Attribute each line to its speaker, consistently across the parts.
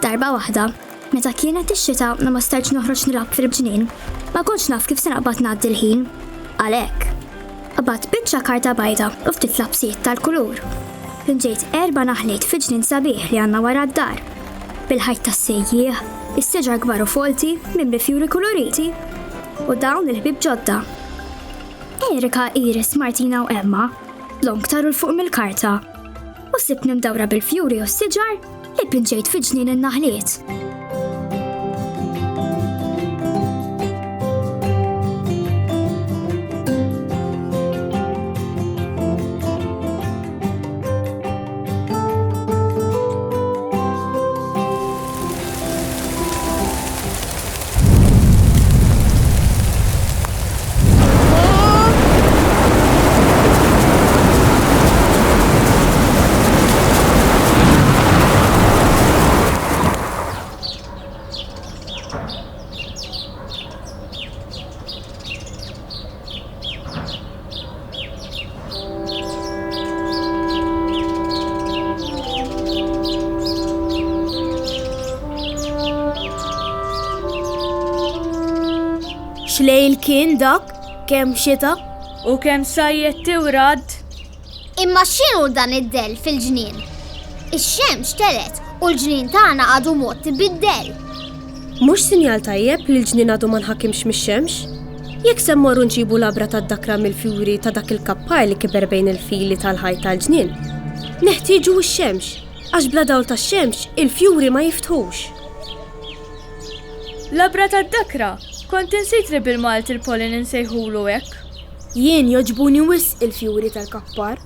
Speaker 1: Darba waħda, meta kienet ix-xita ma stajtx noħroġ nilab fil-bġnien, ma kontx naf kif se naqbad ngħaddi l-ħin. Għalhekk, qabad biċċa karta bayda u ftit labsijiet tal-kulur. Pinġejt 4 naħliet fi ġnien sabiħ li għandna wara d-dar. Bil-ħajt tas-sejjieħ, is-siġar kbar u folti minn fjuri koloriti u dawn il-ħbib ġodda. Erika, Iris, Martina u Emma l-om ktaru l-fuq mill-karta u sibni mdawra bil-fjuri u s-siġar li pinġejt fi ġnien in-naħliet.
Speaker 2: Xlejl kien dak, kemm xita
Speaker 3: u kemm sajjetti u rad.
Speaker 4: Imma x'inhu dan id-del fil-ġnien? Ix-xemx telet u l-ġnien tagħna għadu mod tibiddel.
Speaker 2: Mhux sinjal tajjeb li l-ġnien għadu ma nħakkimx mix-xemx? Jekk se mmorru nġibu labra tad-dakra mill-fjuri ta' dak il-kappar li kiber bejn il-fili tal-ħajt tal-ġnien, neħtieġu x-xemx, għax bla dawl tax-xemx il-fjuri ma jiftħux.
Speaker 3: Labra tad-dakra, kont insejt li bil-Malti il-pollen insejħulu hekk.
Speaker 2: Jien joġbuni wisq il-fjuri tal-kappar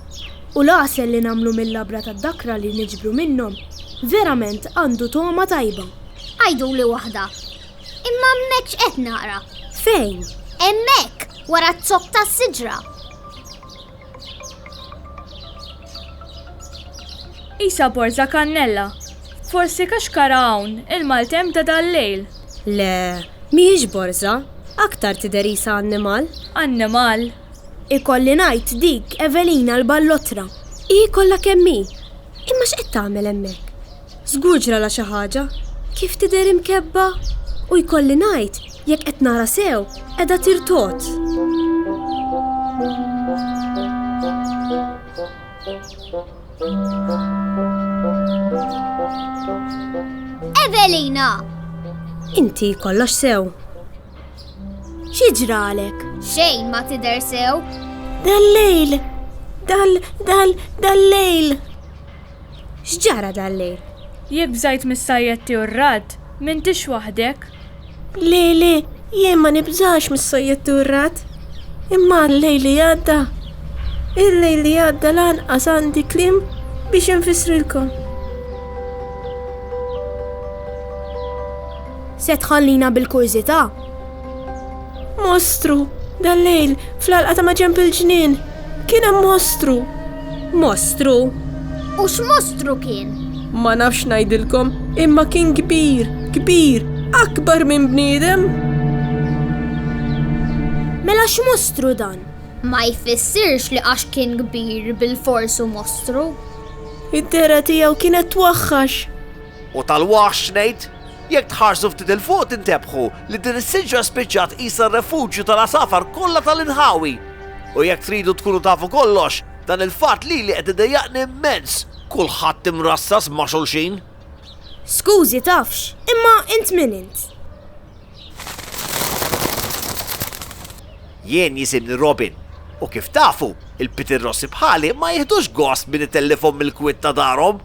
Speaker 2: u l-għasel li namlu mill-labra tad-dakra li niġbru minnhom verament għandu toma tajba.
Speaker 4: Għajdu li waħda. Imma hemmhekk x'qed nara.
Speaker 2: Fejn?
Speaker 4: Hemmhekk wara t-zokk tas-siġra.
Speaker 3: Isa borza kannella. Forsi kaxkara hawn, il-Malti hemm ta' dal-lejl.
Speaker 2: Le, mhijiex borza, aktar tidher isa annimal.
Speaker 3: Annimal?
Speaker 2: Ikolli ngħid dik Evelina l-ballotra. Hi kollha kemm hi. Imma x'qed tagħmel hemmhekk? Żgur ġrala xi ħaġa. Kif tidher imkebba? U jkolli ngħid jekk qed nara sew qiegħda tirtot.
Speaker 4: Evelina!
Speaker 2: Inti kollox sew. X'jiġralek?
Speaker 4: Xejn ma tidher sew.
Speaker 2: Dal-lejl! Dal-lejl! X'ġara dal-lejl?
Speaker 3: Jekk bżajt mis-sajjetti u r-rad, m'intix waħdek?
Speaker 5: Le, jien ma nibżax mis-sajjetti u r-rad. Imma l-lejl li għadda. Il-lejl li għadda lanqas għandi kliem biex infissrilkom.
Speaker 2: Se tħallina bil-kurżità?
Speaker 5: Mostru, dal-lejl, fl-alqa ta' maġemp il-ġnien. Kien hemm mostru.
Speaker 2: Mostru?
Speaker 4: U x'mostru kien?
Speaker 5: Ma nafx ngħidilkom, imma kien kbir, akbar minn bniedem.
Speaker 2: Mela x'mostru dan?
Speaker 4: Ma jfissirx li għax kien kbir bil-forsu mostru.
Speaker 5: Id-dera tiegħu kienet twaħħax.
Speaker 6: U tal-waħx ngħid? Jekk tħarsu ftit il-fuq tintabħu li din is-siġra spiċċat qisha r-refuġju tal-asafar kollha tal-inħawi. U jekk tridu tkunu tafu kollox, dan il-fatt li qed idejjaqni immens. Kulħadd imrassas ma' xulxin.
Speaker 2: Skużi tafx, imma int min int?
Speaker 6: Jien jisimni Robin. U kif tafu, il-Peter Rossi bħali ma jieħdux gost min it-telefon mill-kwitt ta' darhom.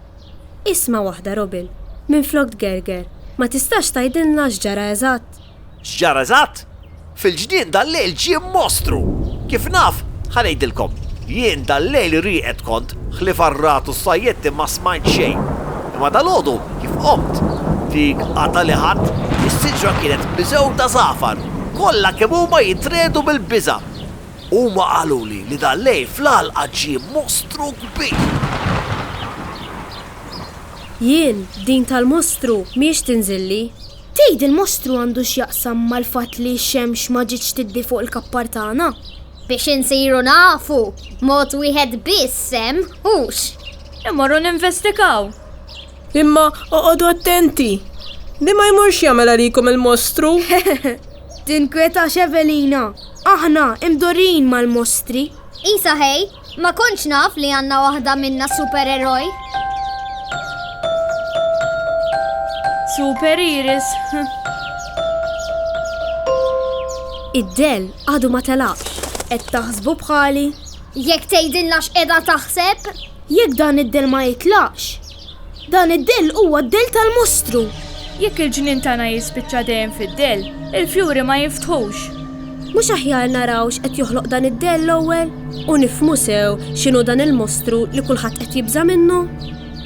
Speaker 2: Isma' waħda Robin, minn flok Gerger. Ma tistax tgħidilna x'ġara eżatt?
Speaker 6: X'ġara eżatt? Fil-ġnien dal-lejl ġie mostru. Kif naf, ħanejdilkom. Jien dal-lejl rieqed kont, ħlif arratu s-sajjetti ma smajt xejn. Imma dal-għodu kif qomt, dik għata li ħadd, is-siġra kienet biżewta żgħafar, kollha kemm huma jitredu bil-biża'. Huma qaluli li dal-lejl fl-għalqa ġie mostru kbir.
Speaker 2: Jien, din tal-mostru, miex tinżilli? Tgħid il-mostru għandu x'jaqsam mal-fatt li x-xemx ma ġietx tiddi fuq il-kappar tagħna?
Speaker 4: Biex insiru nafu, mod wieħed biss hemm hux.
Speaker 3: Immorru ninvestigaw.
Speaker 5: Imma oqodu attenti. Di ma jmurx jagħmel għalikom il-mostru.
Speaker 2: Tinkwetax Evelina, aħna imdorin mal-mostri.
Speaker 4: Isa hej, ma konċ naf li għanna waħda minna supereroj.
Speaker 3: Super Iris.
Speaker 2: Id-del għadu ma telaqx, qed taħsbu bħali.
Speaker 4: Jekk tgħidilna x'qiegħda taħseb?
Speaker 2: Jekk dan id-del ma jitlaqx, dan id-del huwa d-del tal-mostru.
Speaker 3: Jekk il-ġnien tagħna jispiċċa dejjem fid-del, il-fjuri ma jiftħux.
Speaker 2: Mhux aħjar narawx qed joħloq dan id-del l-ewwel u nifhmu sew x'inhu dan il-mostru li kulħadd qed jibża minnu.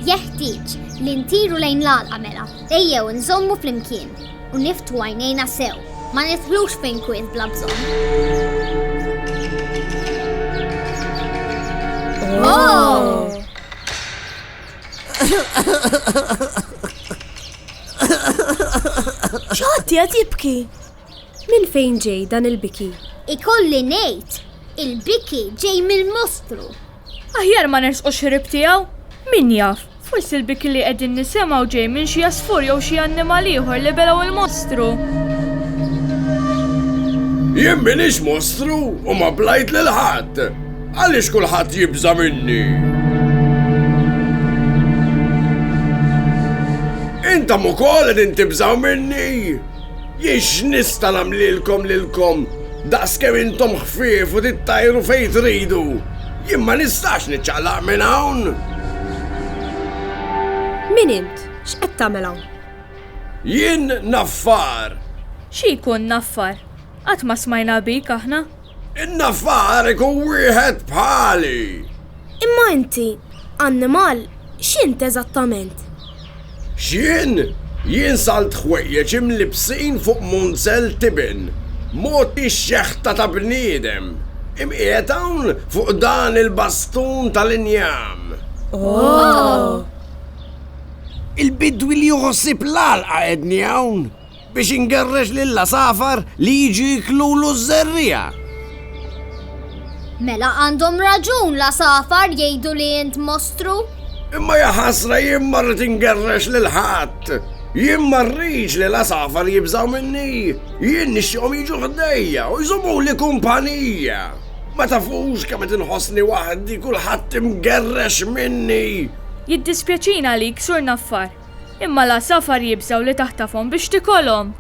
Speaker 4: Jeħtieġ li ntiru lejn l-għalqa mela. Ejjew nżommu flimkien u niftu għajnejna sew. Ma nidħlux fejn kwiet bla bżonn.
Speaker 5: ċati għad jibki.
Speaker 2: Min fejn ġej dan il-biki?
Speaker 4: Ikolli ngħid, il-biki ġej mill-mostru.
Speaker 3: Aħjar ma nersqux rib tiegħu? Min jaf? Forsi l-biki li qegħdin nisimgħu ġej minn xi jasfur jew xi annimal ieħor li belaw il-mostru.
Speaker 7: Jien minix mostru u ma blajt lil ħadd. Għaliex kulħadd jibża minni? Intom ukoll qegħdin tibżaw minni. Jiex nista' nagħmlilkom lilkom daqskemm intom ħfief u tittajru fejn tridu. Jien ma nistax niċċaqlaq minn hawn.
Speaker 2: Min int? X'qed tagħmel hawn?
Speaker 7: Jien naffar.
Speaker 3: Xi jkun naffar? Qatt ma smajna bik aħna?
Speaker 7: In-naffar ikun wieħed bħali.
Speaker 2: Imma inti, annimal, x'int eżattament?
Speaker 7: X'jien? Jien salt ħwejjeġ imlibsin fuq munzel tibin. Moti x-xeħta ta' bniedem. Imqiegħed hawn fuq dan il-bastun tal-injam. Il-bidwi li joħossib l-għalqa qedni hawn biex ingerrex lill-asafar li jiġu jiklulu z-żerrija.
Speaker 4: Mela għandhom raġun la safar jgħidu li int mostru?
Speaker 7: Imma jaħasra jien marret ingerrex lil ħadd. Jien marriċ li l-asafar jibżaw minni. Jien nixxihom jiġu ħdejja u jżommu li kumpanija. Ma tafux kemm qed inħossni waħdi kulħadd imgerrex minni.
Speaker 3: Jiddispjaċina lik sur naffar. Imma la safar jibżaw li taħtafhom biex tikolhom.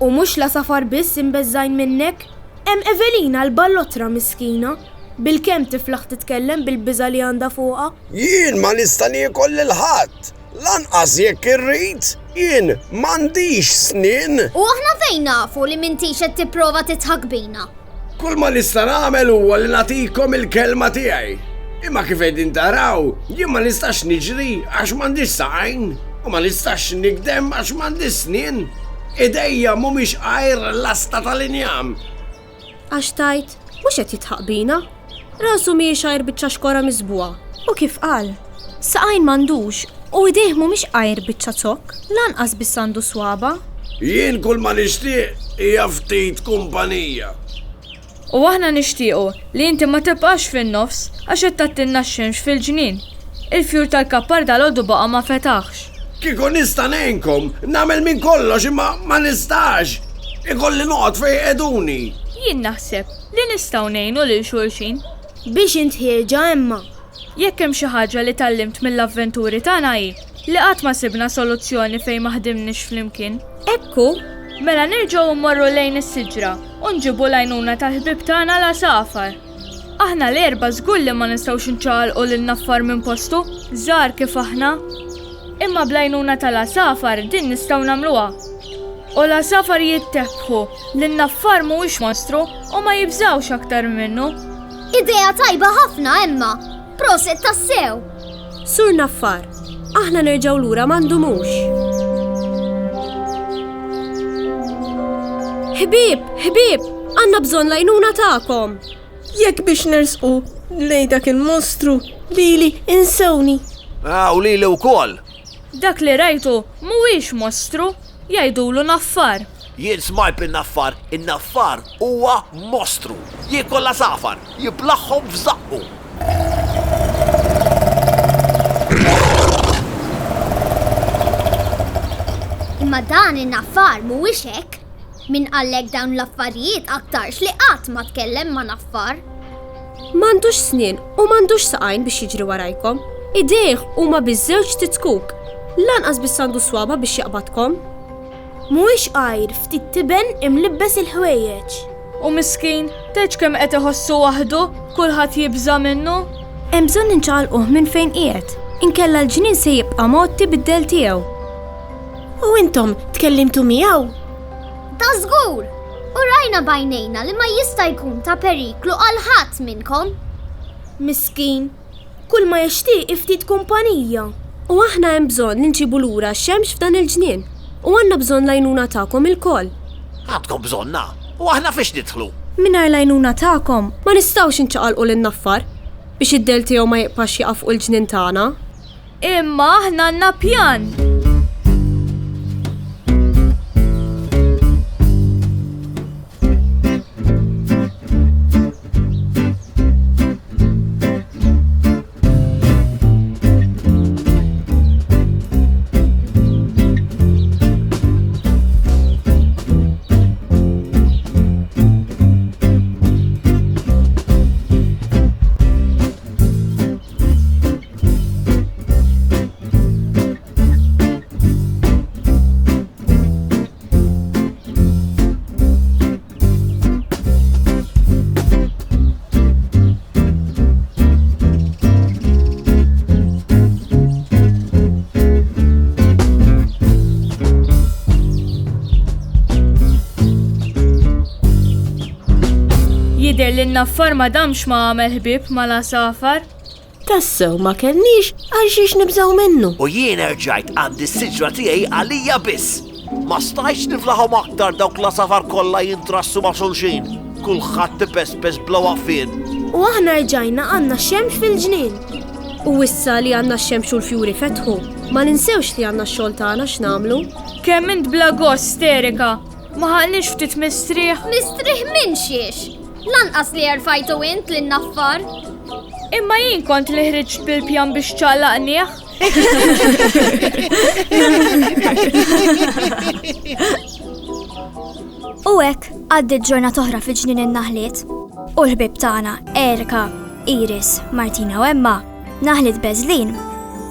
Speaker 2: U mhux la safar biss imbeżżajn minnek? Hemm Evelina l-ballotra miskina. Bil-kemm tiflaħ titkellem bil-biża li għandha fuqha?
Speaker 7: Jien ma nista' niekol lil ħadd. Lanqas jekk irrid, jien m'għandix snien.
Speaker 4: U aħna fejn nafu li m'intix qed tipprova titħak bina?
Speaker 7: Kull ma nista' nagħmel huwa li nagħtikom il-kelma tiegħi. Imma kif qegħdin taraw, jien ma nistax niġri għax m'għandix saqajn u ma nistax nikdem għax m'għandix snien. Idejja mhumiex għajr l-asta tal-injam.
Speaker 2: Għax tajt, mhux qed jitħaq bina. Rasu mhijiex għajr biċċa xkora miżbuha. U kif qal, saqajn m'għandux u idejh mhumiex għajr biċċa zokk, lanqas biss għandu swaba.
Speaker 7: Jien kull ma nixtieq hija ftit kumpanija.
Speaker 3: U aħna nixtiequ li inti ma tibqax fin-nofs għax qed tattinna x-xemx fil-ġnien. Il-fjur tal-kappar tal-għodu baqa' ma fetaħx.
Speaker 7: Kieku nista' ngħinkom nagħmel minn kollox imma ma nistax. Ikolli noqgħod fejn qegħduni.
Speaker 3: Jien naħseb li nistgħu ngħinu lil xulxin.
Speaker 2: Biex intħieġa imma.
Speaker 3: Jekk hemm xi ħaġa li tallimt mill-avventuri tagħna hi li qatt ma sibna soluzzjoni fejn ma ħdimniex flimkien.
Speaker 2: Ekku,
Speaker 3: Mela nerġgħu mmorru lejn is-siġra u nġibu l-għajnuna tal-ħbib tagħna la safar. Aħna l-erba' żgur li ma nistgħux inċaqalqu lil naffar minn postu, żgħar kif aħna. Imma bl-għajnuna tal-safar din nistgħu nagħmluha. U la safar jittebħu li n-naffar mhuwiex mostru u ma jibżawx aktar minnu.
Speaker 4: Idea tajba ħafna imma. Proset tassew.
Speaker 2: sur naffar, aħna nerġaw lura m'għandumux. Ħbib, għanna bżon lajnuna ta'kom.
Speaker 5: Jekk biex nersqu lej dak il-mostru lili insewni.
Speaker 6: U lili wkoll.
Speaker 3: Dak li rajtu mhuwiex mostru, jgħidulu naffar.
Speaker 6: Jien smajt in-naffar huwa mostru. Jikolla safar, jiblaħħom f'żaqqu.
Speaker 4: Imma dan in-naffar mhuwiex hekk. Min qallek dawn l-affarijiet aktarx li qatt ma tkellem ma' naffar.
Speaker 2: M'għandux snien u m'għandux saqajn biex jiġri warajkom. Idejh huma biż-żewġ titkuk. Lanqas biss għandu swaba biex jaqbadkom.
Speaker 5: Mhuwiex qajr ftit tiben imlibbes il-ħwejjeġ.
Speaker 3: U miskin, teġ kemm qed iħossu waħdu, kulħadd jibża minnu?
Speaker 2: Hemm bżonn inċaqalquh minn fejn qiegħed. Inkella l-ġnien se jibqa' motti bid-del tiegħu.
Speaker 5: U intom tkellimtu miegħu?
Speaker 4: Ta' żgur! U rajna bajnejna li ma jista' jkun ta' periklu għal ħadd minnkom.
Speaker 5: Miskin, kull ma jixtieq ftit kumpanija.
Speaker 2: U aħna hemm bżonn li nġibu lura x-xemx f'dan il-ġnien. U għandna bżonn l-għajnuna tagħkom il-koll.
Speaker 6: Għandkom bżonna, u aħna fiex nidħlu.
Speaker 2: Mingħajr l-għajnuna tagħkom ma nistgħux inċaqalqu lin-naffar biex id-del tiegħu ma jibqax jaqaf fuq il-ġnien tagħna.
Speaker 3: Imma aħna għandna pjan. Jider li n-naffar ma damx ma għamel ħbib ma la safar.
Speaker 5: Tassew ma kellniex għal xiex nibżaw minnu.
Speaker 6: U jien rġajt għandi s-siġra tiegħi għalija biss. Ma stajx niflaħom aktar dawk la safar kollha jintrassu ma' xulxin. Kulħadd tipespes bla waqfien.
Speaker 5: U aħna rġajna għandna xemx fil-ġnien.
Speaker 2: U issa li għandna x-xemx u l-fjuri fetħu, ma ninsewx li għandna x-xogħol tagħna x'namlu.
Speaker 3: Kemm int bla gost, Erika. Ma ħallix ftit mistrieħ.
Speaker 4: Mistrieħ minn xiex? Lanqas li rfajtu int lin-naffar.
Speaker 3: Imma jien kont li ħriġt bil-pjan biex ċallaqnieh.
Speaker 1: U hekk għaddiet ġurnata oħra fil-ġnien in-naħliet. U l-ħbib tagħna Erika, Iris, Martina u Emma, naħliet Beżlin,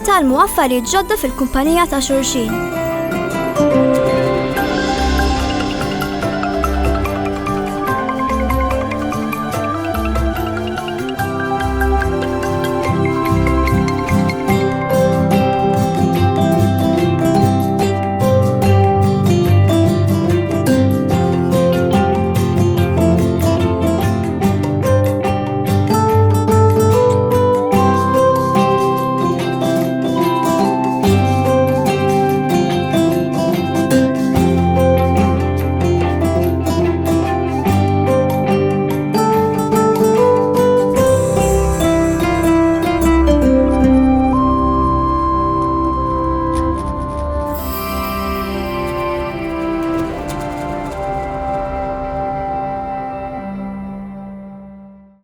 Speaker 1: talmu affarijiet ġodda fil-kumpanija ta' xulxin.